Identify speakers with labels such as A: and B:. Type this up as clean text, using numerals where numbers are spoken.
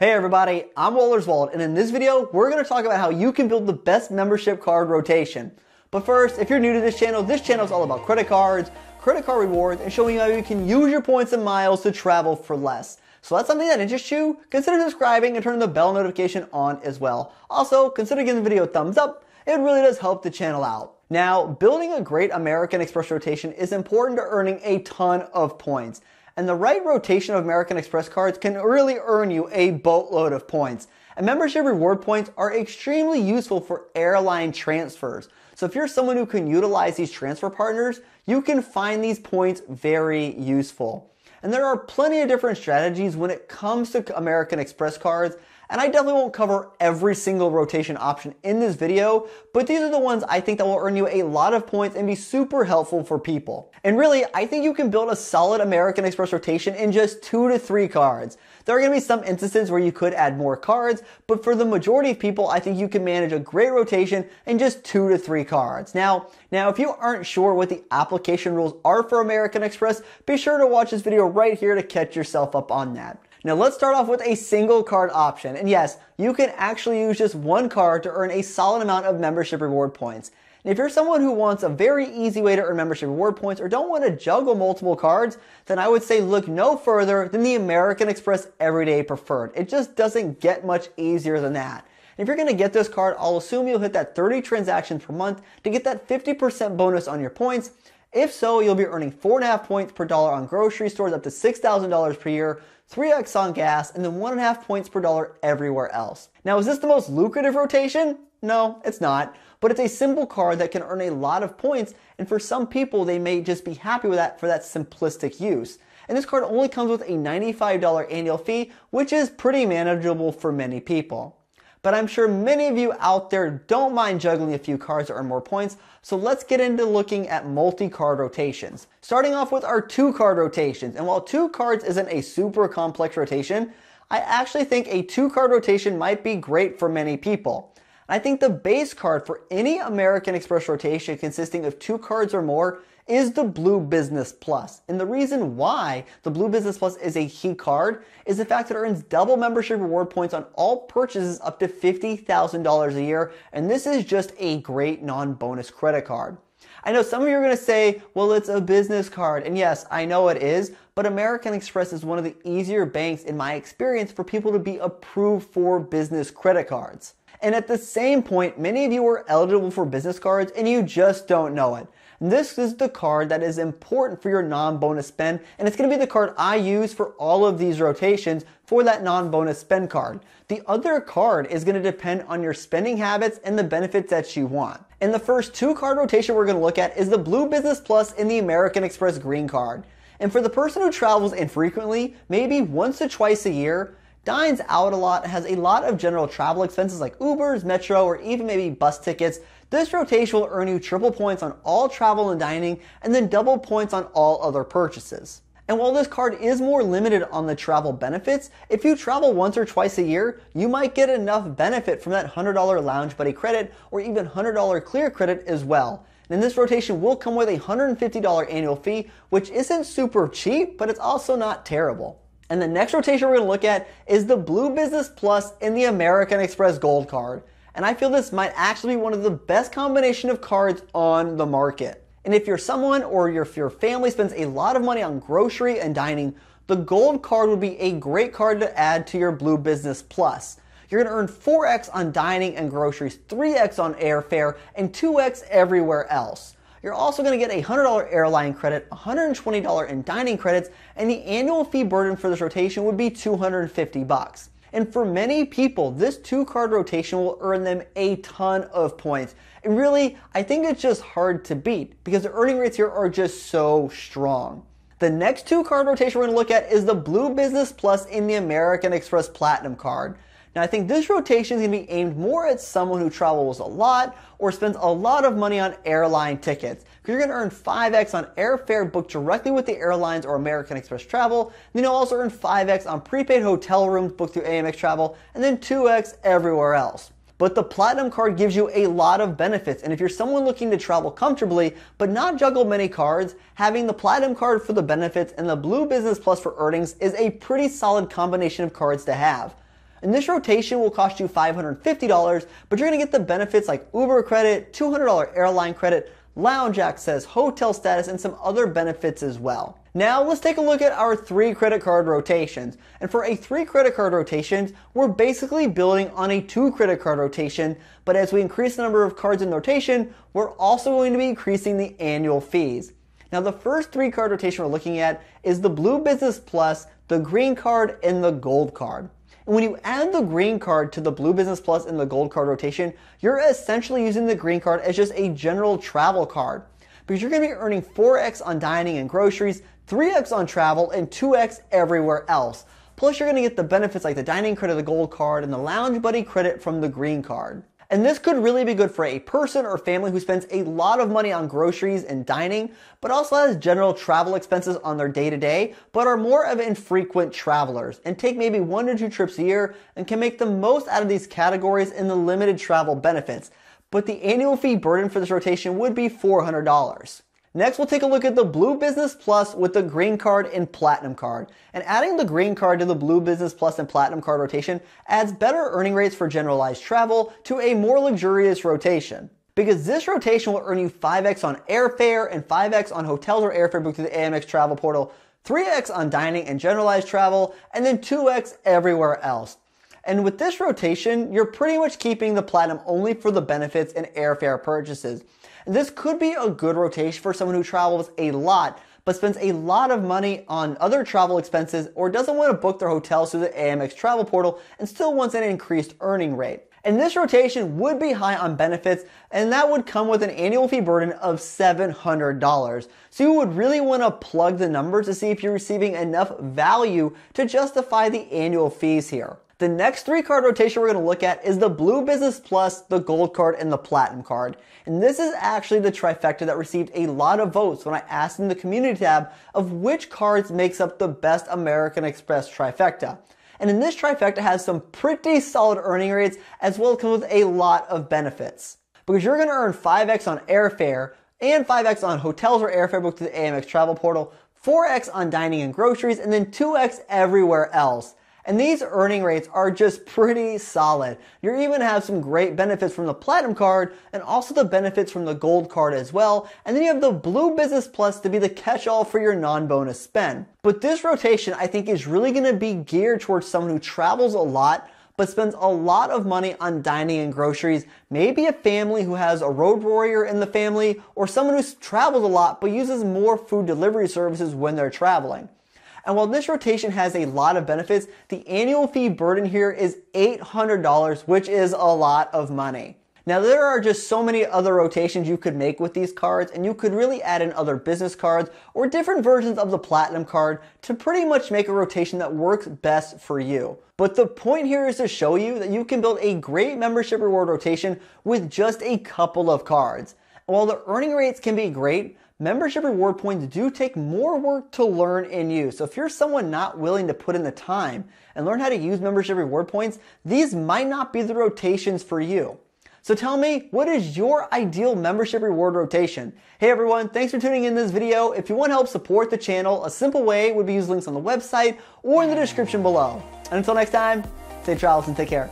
A: Hey everybody, I'm Wollerswald, and in this video, we're going to talk about how you can build the best membership card rotation. But first, if you're new to this channel is all about credit cards, credit card rewards, and showing you how you can use your points and miles to travel for less. So that's something that interests you, consider subscribing and turning the bell notification on as well. Also, consider giving the video a thumbs up. It really does help the channel out. Now, building a great American Express rotation is important to earning a ton of points. And the right rotation of American Express cards can really earn you a boatload of points. And membership reward points are extremely useful for airline transfers. So if you're someone who can utilize these transfer partners, you can find these points very useful. And there are plenty of different strategies when it comes to American Express cards, and I definitely won't cover every single rotation option in this video, but these are the ones I think that will earn you a lot of points and be super helpful for people. And really, I think you can build a solid American Express rotation in just 2 to 3 cards. There are going to be some instances where you could add more cards, but for the majority of people, I think you can manage a great rotation in just 2 to 3 cards. Now, if you aren't sure what the application rules are for American Express, be sure to watch this video right here to catch yourself up on that. Now let's start off with a single card option. And yes, you can actually use just one card to earn a solid amount of membership reward points. And if you're someone who wants a very easy way to earn membership reward points or don't want to juggle multiple cards, then I would say look no further than the American Express Everyday Preferred. It just doesn't get much easier than that. And if you're going to get this card, I'll assume you'll hit that 30 transactions per month to get that 50% bonus on your points. If so, you'll be earning 4.5 points per dollar on grocery stores up to $6,000 per year, 3x on gas, and then 1.5 points per dollar everywhere else. Now, is this the most lucrative rotation? No, it's not, but it's a simple card that can earn a lot of points, and for some people, they may just be happy with that for that simplistic use. And this card only comes with a $95 annual fee, which is pretty manageable for many people. But I'm sure many of you out there don't mind juggling a few cards to earn more points, so let's get into looking at multi-card rotations. Starting off with our 2-card rotations, and while 2 cards isn't a super complex rotation, I actually think a 2-card rotation might be great for many people. I think the base card for any American Express rotation consisting of 2 cards or more is the Blue Business Plus. And the reason why the Blue Business Plus is a key card is the fact that it earns double membership reward points on all purchases up to $50,000 a year, and this is just a great non-bonus credit card. I know some of you are going to say, well, it's a business card, and yes, I know it is, but American Express is one of the easier banks in my experience for people to be approved for business credit cards. And at the same point, many of you are eligible for business cards and you just don't know it. This is the card that is important for your non-bonus spend, and it's going to be the card I use for all of these rotations for that non-bonus spend card. The other card is going to depend on your spending habits and the benefits that you want. And the first 2-card rotation we're going to look at is the Blue Business Plus and the American Express Green Card. And for the person who travels infrequently, maybe once to twice a year, dines out a lot, has a lot of general travel expenses like Ubers, Metro, or even maybe bus tickets, this rotation will earn you triple points on all travel and dining and then double points on all other purchases. And while this card is more limited on the travel benefits, if you travel once or twice a year, you might get enough benefit from that $100 Lounge Buddy credit or even $100 Clear credit as well. And this rotation will come with a $150 annual fee, which isn't super cheap, but it's also not terrible. And the next rotation we're going to look at is the Blue Business Plus in the American Express Gold Card. And I feel this might actually be one of the best combination of cards on the market. And if you're someone or if your family spends a lot of money on grocery and dining, the Gold Card would be a great card to add to your Blue Business Plus. You're going to earn 4x on dining and groceries, 3x on airfare, and 2x everywhere else. You're also going to get a $100 airline credit, $120 in dining credits, and the annual fee burden for this rotation would be $250. And for many people, this 2-card rotation will earn them a ton of points. And really, I think it's just hard to beat because the earning rates here are just so strong. The next 2-card rotation we're going to look at is the Blue Business Plus in the American Express Platinum Card. Now, I think this rotation is going to be aimed more at someone who travels a lot or spends a lot of money on airline tickets. Because you're going to earn 5x on airfare booked directly with the airlines or American Express Travel. Then you'll also earn 5x on prepaid hotel rooms booked through Amex Travel, and then 2x everywhere else. But the Platinum card gives you a lot of benefits, and if you're someone looking to travel comfortably but not juggle many cards, having the Platinum card for the benefits and the Blue Business Plus for earnings is a pretty solid combination of cards to have. And this rotation will cost you $550, but you're going to get the benefits like Uber credit, $200 airline credit, lounge access, hotel status, and some other benefits as well. Now let's take a look at our 3 credit card rotations. And for a 3 credit card rotations, we're basically building on a 2 credit card rotation, but as we increase the number of cards in rotation, we're also going to be increasing the annual fees. Now the first 3 card rotation we're looking at is the Blue Business Plus, the Green Card, and the Gold Card. And when you add the Green Card to the Blue Business Plus and the Gold Card rotation, you're essentially using the Green Card as just a general travel card, because you're going to be earning 4x on dining and groceries, 3x on travel, and 2x everywhere else. Plus you're going to get the benefits like the dining credit of the Gold Card and the Lounge Buddy credit from the Green Card. And this could really be good for a person or family who spends a lot of money on groceries and dining, but also has general travel expenses on their day-to-day, but are more of infrequent travelers and take maybe 1 to 2 trips a year and can make the most out of these categories in the limited travel benefits. But the annual fee burden for this rotation would be $400. Next, we'll take a look at the Blue Business Plus with the Green Card and Platinum Card. And adding the Green Card to the Blue Business Plus and Platinum Card rotation adds better earning rates for generalized travel to a more luxurious rotation. Because this rotation will earn you 5x on airfare and 5x on hotels or airfare booked through the Amex travel portal, 3x on dining and generalized travel, and then 2x everywhere else. And with this rotation, you're pretty much keeping the Platinum only for the benefits and airfare purchases. And this could be a good rotation for someone who travels a lot, but spends a lot of money on other travel expenses or doesn't want to book their hotels through the Amex travel portal and still wants an increased earning rate. And this rotation would be high on benefits, and that would come with an annual fee burden of $700. So you would really want to plug the numbers to see if you're receiving enough value to justify the annual fees here. The next 3 card rotation we're going to look at is the Blue Business Plus, the Gold Card, and the Platinum Card. And this is actually the trifecta that received a lot of votes when I asked in the community tab of which cards makes up the best American Express trifecta. And in this trifecta has some pretty solid earning rates as well as comes with a lot of benefits. Because you're going to earn 5x on airfare and 5x on hotels or airfare booked to the Amex travel portal, 4x on dining and groceries, and then 2x everywhere else. And these earning rates are just pretty solid. You even have some great benefits from the Platinum Card and also the benefits from the Gold Card as well. And then you have the Blue Business Plus to be the catch-all for your non-bonus spend. But this rotation I think is really going to be geared towards someone who travels a lot but spends a lot of money on dining and groceries. Maybe a family who has a road warrior in the family, or someone who travels a lot but uses more food delivery services when they're traveling. And while this rotation has a lot of benefits, the annual fee burden here is $800, which is a lot of money. Now there are just so many other rotations you could make with these cards, and you could really add in other business cards or different versions of the Platinum Card to pretty much make a rotation that works best for you. But the point here is to show you that you can build a great membership reward rotation with just a couple of cards. And while the earning rates can be great, membership reward points do take more work to learn and use. So if you're someone not willing to put in the time and learn how to use membership reward points, these might not be the rotations for you. So tell me, what is your ideal membership reward rotation? Hey everyone, thanks for tuning in this video. If you want to help support the channel, a simple way would be use links on the website or in the description below. And until next time, stay travels and take care.